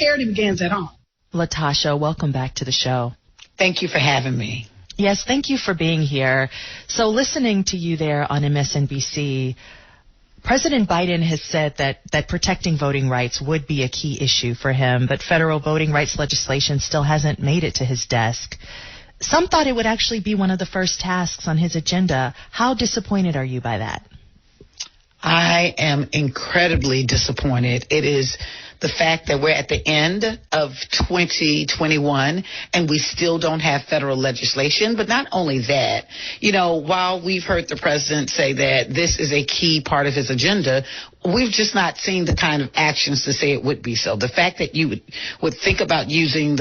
Charity begins at home. LaTosha, welcome back to the show. Thank you for having me. Yes, thank you for being here. So listening to you there on MSNBC, President Biden has said that protecting voting rights would be a key issue for him, but federal voting rights legislation still hasn't made it to his desk. Some thought it would actually be one of the first tasks on his agenda. How disappointed are you by that? I am incredibly disappointed. It is the fact that we're at the end of 2021 and we still don't have federal legislation. But not only that, while we've heard the president say that this is a key part of his agenda, we've just not seen the kind of actions to say it would be so. The fact that you would think about using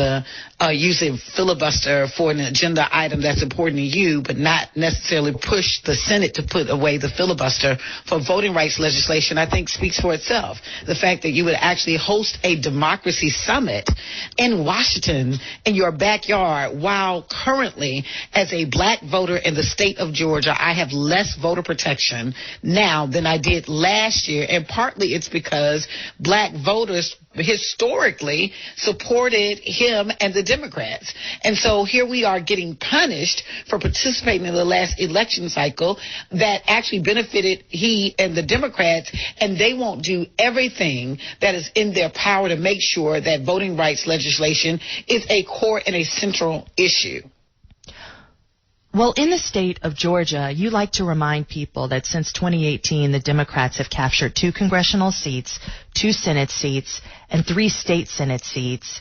filibuster for an agenda item that's important to you, but not necessarily push the Senate to put away the filibuster for voting rights legislation, I think speaks for itself. The fact that you would actually host a democracy summit in Washington in your backyard, while currently, as a black voter in the state of Georgia, I have less voter protection now than I did last year. And partly it's because black voters historically supported him and the Democrats. And so here we are getting punished for participating in the last election cycle that actually benefited he and the Democrats, and they won't do everything that is in their power to make sure that voting rights legislation is a core and a central issue. Well, in the state of Georgia, you like to remind people that since 2018, the Democrats have captured 2 congressional seats, 2 Senate seats, and 3 state Senate seats.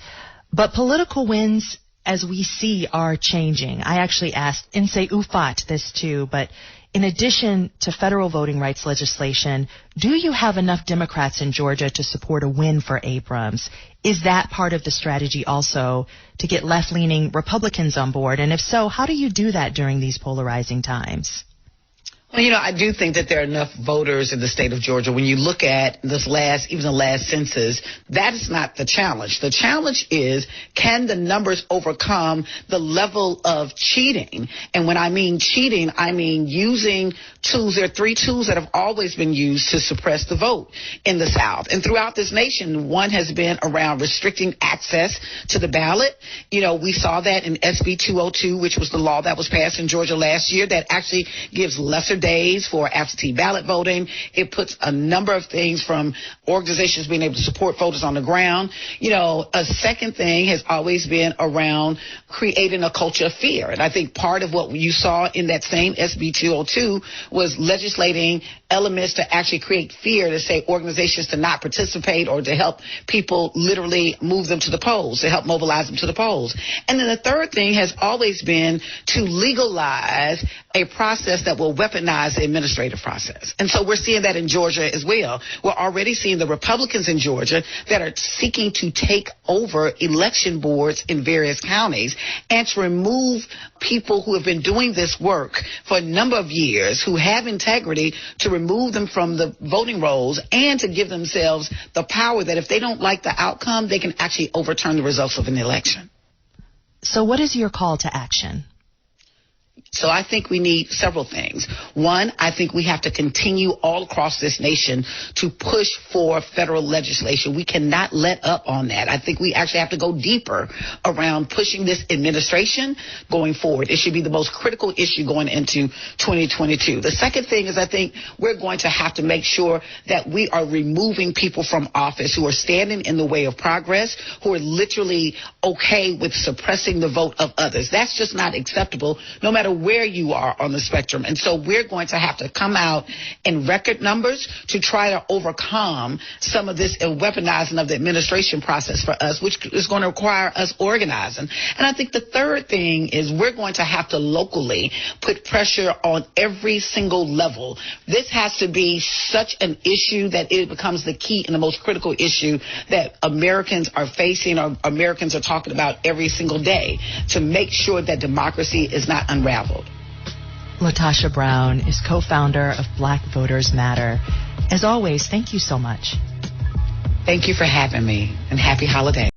But political wins, as we see, are changing. I actually asked Insay Ufat this too, but in addition to federal voting rights legislation, do you have enough Democrats in Georgia to support a win for Abrams? Is that part of the strategy also to get left-leaning Republicans on board? And if so, how do you do that during these polarizing times? Well, I do think that there are enough voters in the state of Georgia. When you look at even the last census, that is not the challenge. The challenge is, can the numbers overcome the level of cheating? And when I mean cheating, I mean using tools. There are 3 tools that have always been used to suppress the vote in the South. And throughout this nation, one has been around restricting access to the ballot. We saw that in SB 202, which was the law that was passed in Georgia last year that actually gives lesser days for absentee ballot voting. It puts a number of things from organizations being able to support voters on the ground. A second thing has always been around creating a culture of fear. And I think part of what you saw in that same SB 202 was legislating elements to actually create fear, to say organizations to not participate or to help people literally move them to the polls, to help mobilize them to the polls. And then the third thing has always been to legalize a process that will weaponize the administrative process. And so we're seeing that in Georgia as well. We're already seeing the Republicans in Georgia that are seeking to take over election boards in various counties and to remove people who have been doing this work for a number of years, who have integrity, to remove them from the voting rolls and to give themselves the power that if they don't like the outcome, they can actually overturn the results of an election. So what is your call to action? So I think we need several things. One, I think we have to continue all across this nation to push for federal legislation. We cannot let up on that. I think we actually have to go deeper around pushing this administration going forward. It should be the most critical issue going into 2022. The second thing is I think we're going to have to make sure that we are removing people from office who are standing in the way of progress, who are literally okay with suppressing the vote of others. That's just not acceptable, no matter where you are on the spectrum. And so we're going to have to come out in record numbers to try to overcome some of this weaponizing of the administration process for us, which is going to require us organizing. And I think the third thing is we're going to have to locally put pressure on every single level. This has to be such an issue that it becomes the key and the most critical issue that Americans are facing, or Americans are talking about every single day, to make sure that democracy is not unraveled. LaTosha Brown is co-founder of Black Voters Matter. As always, thank you so much. Thank you for having me, and happy holidays.